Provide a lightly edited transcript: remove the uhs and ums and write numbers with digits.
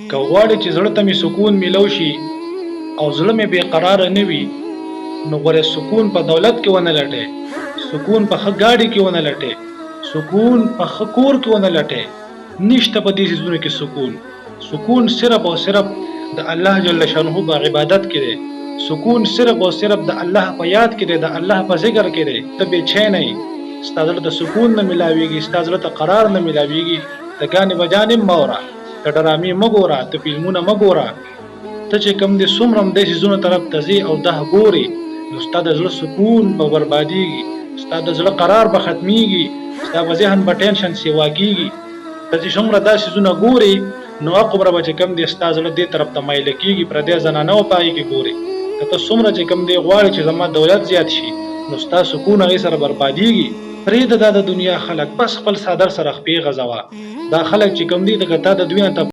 که غواړې چې زړه ته مې سکون میلو شي او زړه مې بې قراره نه وي، نو غوره سکون په دولت کې ونه لټې، سکون په ښه ګاډي کې ونه لټې، سکون په ښه کور کې ونه لټې. نشته په دې څیزونو کې سکون. سکون صرف او صرف د الله جل شانه په عبادت کې دی. سکون صرف او صرف د الله په یاد کې دی، د الله په ذکر کې دی. ته بېچین یې، ستا زړه ته سکون نه میلاویږي، ستا زړه ته قرار نه میلاویږي. ته ګانې بجانې مه اوره، ته ډرامې مه ګوره، ته فلمونه مه ګوره. ته چې کوم دې څومره هم دې څیزونو طرف ته ځې او ده ګورې، نو ستا د زړه سکون به بربادېږي، ستا د زړه قرار به ختمیږي، ستا په ذهن به ټینشن سیوا کېږي. ته چې څومره دا څیزونه ګورې، نو هغومره به چې کوم دی ستا زړه دې طرف ته مایله کېږي، پردۍ زنانه به په هغې کې ګورې. که ته څومره چې کوم دی غواړې چې زما دولت زیات شي، نو ستا سکون هغې سره بربادېږي. پرېږده دا د دنیا خلک، بس خپل څادر سره خپې غځوه. دا خلک چې کوم دي که تا د دوی نه